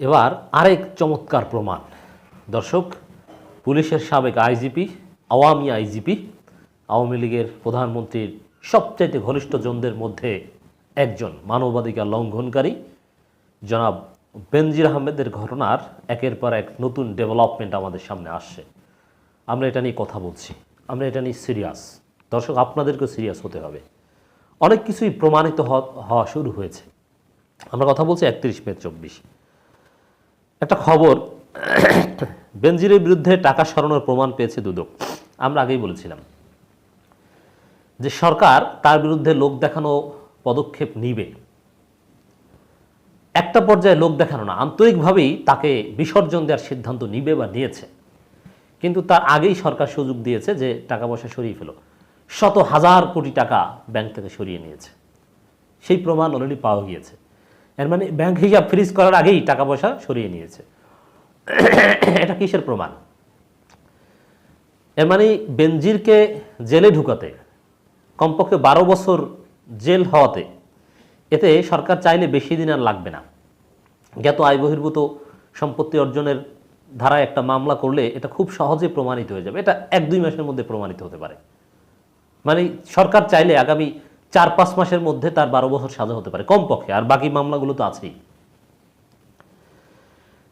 এবার আরেক চমৎকার প্রমাণ। দর্শক, পুলিশের সাবেক আইজিপি, আওয়ামী আইজিপি, আওয়ামী লীগের প্রধানমন্ত্রীর সবচাইতে ঘনিষ্ঠজনদের মধ্যে একজন, মানবাধিকার লঙ্ঘনকারী জনাব বেনজির আহমেদের ঘটনার একের পর এক নতুন ডেভেলপমেন্ট আমাদের সামনে আসছে। আমরা এটা নিয়ে কথা বলছি, আমরা এটা নিয়ে সিরিয়াস। দর্শক, আপনাদেরকেও সিরিয়াস হতে হবে। অনেক কিছুই প্রমাণিত হওয়া শুরু হয়েছে। আমরা কথা বলছি 31 মে 24 একটা খবর, বেনজিরের বিরুদ্ধে টাকা সরানোর প্রমাণ পেয়েছে দুদক। আমরা আগেই বলেছিলাম যে সরকার তার বিরুদ্ধে লোক দেখানো পদক্ষেপ নিবে। একটা পর্যায়ে লোক দেখানো না, আন্তরিকভাবেই তাকে বিসর্জন দেওয়ার সিদ্ধান্ত নিবে বা নিয়েছে। কিন্তু তার আগেই সরকার সুযোগ দিয়েছে যে টাকা পয়সা সরিয়ে ফেলো। শত হাজার কোটি টাকা ব্যাংক থেকে সরিয়ে নিয়েছে, সেই প্রমাণ অলরেডি পাওয়া গিয়েছে। এর মানে ব্যাংক হিসাব ফ্রিজ করার আগেই টাকা পয়সা সরিয়ে নিয়েছে। এটা কিসের প্রমাণ? এর মানে বেনজিরকে জেলে ঢুকাতে কমপক্ষে 12 বছর জেল হওয়াতে এতে সরকার চাইলে বেশি দিন আর লাগবে না। জ্ঞাত আয় বহির্ভূত সম্পত্তি অর্জনের ধারায় একটা মামলা করলে এটা খুব সহজে প্রমাণিত হয়ে যাবে। এটা 1-2 মাসের মধ্যে প্রমাণিত হতে পারে। মানে সরকার চাইলে আগামী 4-5 মাসের মধ্যে তার 12 বছর সাজা হতে পারে কমপক্ষে, আর বাকি মামলাগুলো তো আছেই।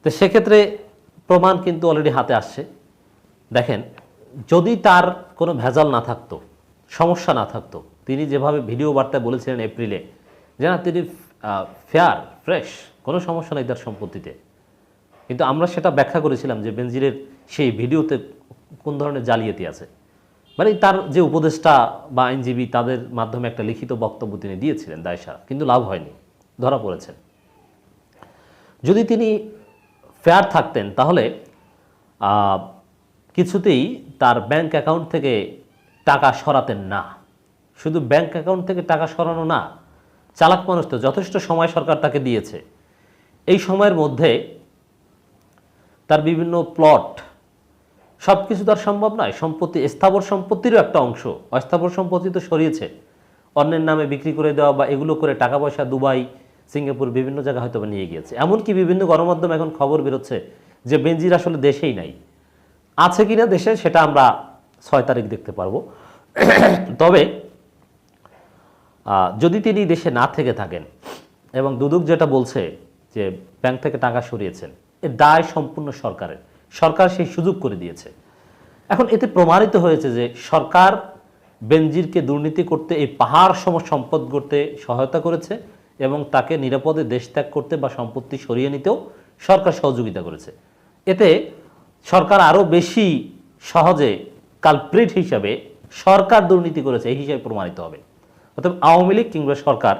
তো সেক্ষেত্রে প্রমাণ কিন্তু অলরেডি হাতে আসছে। দেখেন, যদি তার কোনো ভেজাল না থাকতো, সমস্যা না থাকতো, তিনি যেভাবে ভিডিও বার্তায় বলেছিলেন এপ্রিলে যে না, তিনি ফেয়ার ফ্রেশ, কোনো সমস্যা নেই তার সম্পত্তিতে, কিন্তু আমরা সেটা ব্যাখ্যা করেছিলাম যে বেনজিরের সেই ভিডিওতে কোন ধরনের জালিয়াতি আছে। মানে তার যে উপদেষ্টা বা আইনজীবী, তাদের মাধ্যমে একটা লিখিত বক্তব্য তিনি দিয়েছিলেন দায়সারা, কিন্তু লাভ হয়নি, ধরা পড়েছেন। যদি তিনি ফেয়ার থাকতেন তাহলে কিছুতেই তার ব্যাংক অ্যাকাউন্ট থেকে টাকা সরাতেন না। শুধু ব্যাংক অ্যাকাউন্ট থেকে টাকা সরানো না, চালাক মানুষ তো, যথেষ্ট সময় সরকার তাকে দিয়েছে। এই সময়ের মধ্যে তার বিভিন্ন প্লট, সব কিছু তার সম্ভব নয়। সম্পত্তি, স্থাবর সম্পত্তিরও একটা অংশ, অস্থাবর সম্পত্তি তো সরিয়েছে, অন্যের নামে বিক্রি করে দেওয়া বা এগুলো করে টাকা পয়সা দুবাই, সিঙ্গাপুর, বিভিন্ন জায়গায় হয়তো নিয়ে গিয়েছে। এমনকি বিভিন্ন গণমাধ্যমে এখন খবর বেরোচ্ছে যে বেনজির আসলে দেশেই নাই। আছে কিনা দেশে সেটা আমরা 6 তারিখ দেখতে পারবো। তবে যদি তিনি দেশে না থেকে থাকেন, এবং দুদক যেটা বলছে যে ব্যাংক থেকে টাকা সরিয়েছেন, এর দায় সম্পূর্ণ সরকারের। সরকার সেই সুযোগ করে দিয়েছে। এখন এতে প্রমাণিত হয়েছে যে সরকার বেনজিরকে দুর্নীতি করতে, এই পাহাড় সম সম্পদ করতে সহায়তা করেছে, এবং তাকে নিরাপদে দেশ ত্যাগ করতে বা সম্পত্তি সরিয়ে নিতেও সরকার সহযোগিতা করেছে। এতে সরকার আরও বেশি সহজে কালপ্রিট হিসাবে সরকার দুর্নীতি করেছে এই হিসাবে প্রমাণিত হবে। অর্থাৎ আওয়ামী লীগ কিংবা সরকার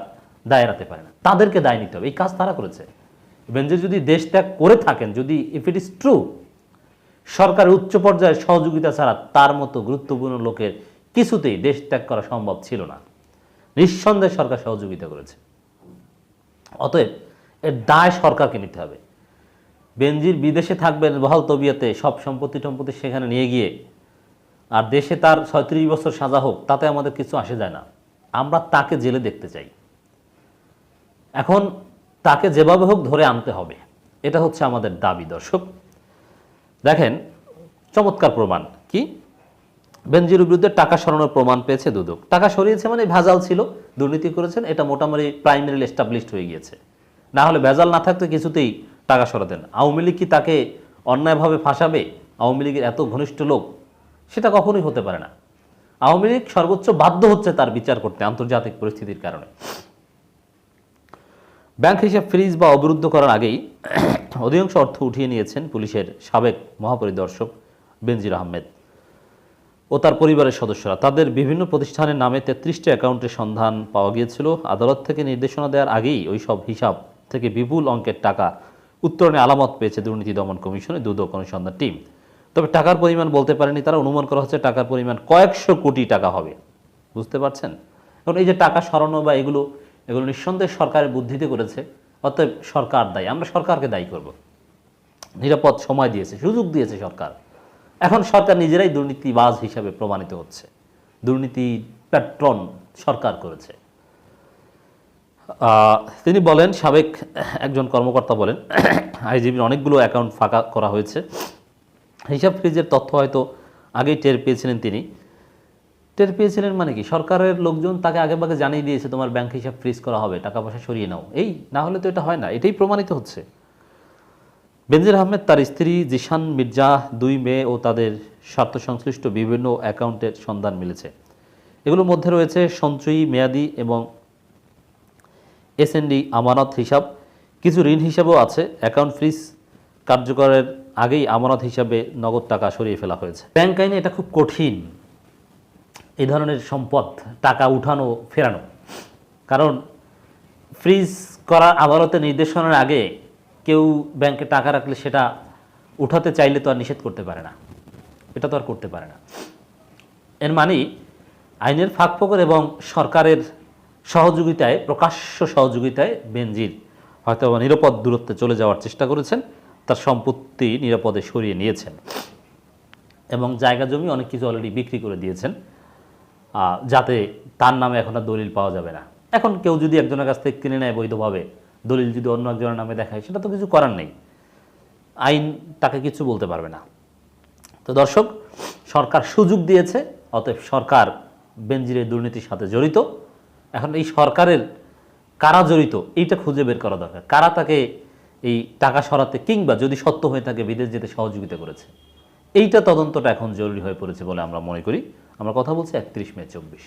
দায় এড়াতে পারে না, তাদেরকে দায় নিতে হবে। এই কাজ তারা করেছে। বেনজির যদি দেশ ত্যাগ করে থাকেন, যদি ইফ ইট ইজ ট্রু, সরকারের উচ্চ পর্যায়ের সহযোগিতা ছাড়া তার মতো গুরুত্বপূর্ণ লোকের কিছুতেই দেশ ত্যাগ করা সম্ভব ছিল না। নিঃসন্দেহে সরকার সহযোগিতা করেছে। অতএব এর দায় সরকারকে নিতে হবে। বেনজির বিদেশে থাকবেন বহাল তবিয়তে, সব সম্পত্তি টম্পত্তি সেখানে নিয়ে গিয়ে, আর দেশে তার 36 বছর সাজা হোক, তাতে আমাদের কিছু আসে যায় না। আমরা তাকে জেলে দেখতে চাই। এখন তাকে যেভাবে হোক ধরে আনতে হবে, এটা হচ্ছে আমাদের দাবি। দর্শক দেখেন, চমৎকার প্রমাণ কি, বেনজিরের বিরুদ্ধে টাকা সরানোর প্রমাণ পেয়েছে দুদক। টাকা সরিয়েছে মানে ভেজাল ছিল, দুর্নীতি করেছেন, এটা মোটামুটি প্রাইমারি এস্টাবলিশড হয়ে গিয়েছে। না হলে ভেজাল না থাকতে কিছুতেই টাকা সরাতেন। আওয়ামী লীগ কি তাকে অন্যায়ভাবে ফাঁসাবে? আওয়ামী লীগের এত ঘনিষ্ঠ লোক, সেটা কখনোই হতে পারে না। আওয়ামী লীগ সর্বোচ্চ বাধ্য হচ্ছে তার বিচার করতে আন্তর্জাতিক পরিস্থিতির কারণে। ব্যাংক হিসাব ফ্রিজ বা অবরুদ্ধ করার আগেই অধিকাংশ অর্থ উঠিয়ে নিয়েছেন পুলিশের সাবেক মহাপরিদর্শক বেনজির আহমেদ ও তার পরিবারের সদস্যরা। তাদের বিভিন্ন প্রতিষ্ঠানের নামে 33টি অ্যাকাউন্টের সন্ধান পাওয়া গিয়েছিল। আদালত থেকে নির্দেশনা দেওয়ার আগেই ওই সব হিসাব থেকে বিপুল অঙ্কের টাকা উত্তোলনে আলামত পেয়েছে দুর্নীতি দমন কমিশনের দুদক অনুসন্ধান টিম। তবে টাকার পরিমাণ বলতে পারেনি তারা। অনুমান করা হচ্ছে টাকার পরিমাণ কয়েকশো কোটি টাকা হবে। বুঝতে পারছেন? এখন এই যে টাকা সরানো বা এগুলো নিঃসন্দেহে সরকারের বুদ্ধিতে করেছে। অতএব সরকার দায়ী, আমরা সরকারকে দায়ী করব। নিরাপদ সময় দিয়েছে, সুযোগ দিয়েছে সরকার। এখন সরকার নিজেরাই দুর্নীতিবাজ হিসাবে প্রমাণিত হচ্ছে। দুর্নীতি প্যাট্রন সরকার করেছে। তিনি বলেন, সাবেক একজন কর্মকর্তা বলেন, আইজিবির অনেকগুলো অ্যাকাউন্ট ফাঁকা করা হয়েছে। হিসাব ফ্রিজের তথ্য হয়তো আগেই টের পেয়েছিলেন তিনি। টের পেয়েছিলেন মানে কি? সরকারের লোকজন তাকে আগেভাগে জানিয়ে দিয়েছে তোমার ব্যাংক হিসাব ফ্রিজ করা হবে, টাকা পয়সা সরিয়ে নাও। এই না হলে তো এটা হয় না, এটাই প্রমাণিত হচ্ছে। বেনজির আহমেদ, তার স্ত্রী জিশান মির্জা, 2 মেয়ে ও তাদের স্বার্থ সংশ্লিষ্ট বিভিন্ন অ্যাকাউন্টের সন্ধান মিলেছে। এগুলোর মধ্যে রয়েছে সঞ্চয়ী, মেয়াদি এবং এসএনডি আমানত হিসাব। কিছু ঋণ হিসাবও আছে। অ্যাকাউন্ট ফ্রিজ কার্যকরের আগেই আমানত হিসাবে নগদ টাকা সরিয়ে ফেলা হয়েছে। ব্যাংক আইনে এটা খুব কঠিন, এই ধরনের সম্পদ টাকা উঠানো ফেরানো। কারণ ফ্রিজ করা আদালতের নির্দেশনার আগে কেউ ব্যাংকে টাকা রাখলে সেটা উঠাতে চাইলে তো আর নিষেধ করতে পারে না, এটা তো আর করতে পারে না। এর মানে আইনের ফাঁকফোকর এবং সরকারের সহযোগিতায়, প্রকাশ্য সহযোগিতায় বেনজির হয়তো নিরাপদ দূরত্বে চলে যাওয়ার চেষ্টা করেছেন, তার সম্পত্তি নিরাপদে সরিয়ে নিয়েছেন এবং জায়গা জমি অনেক কিছু অলরেডি বিক্রি করে দিয়েছেন, যাতে তার নামে এখন আর দলিল পাওয়া যাবে না। এখন কেউ যদি একজনের কাছ থেকে কিনে নেয় বৈধভাবে, দলিল যদি অন্য একজনের নামে দেখায়, সেটা তো কিছু করার নেই, আইন তাকে কিছু বলতে পারবে না। তো দর্শক, সরকার সুযোগ দিয়েছে, অতএব সরকার বেনজিরের দুর্নীতির সাথে জড়িত। এখন এই সরকারের কারা জড়িত এইটা খুঁজে বের করা দরকার, কারা তাকে এই টাকা সরাতে কিংবা যদি সত্য হয়ে থাকে বিদেশ যেতে সহযোগিতা করেছে। এইটা তদন্তটা এখন জরুরি হয়ে পড়েছে বলে আমরা মনে করি। আমরা কথা বলছি 31 মে 24।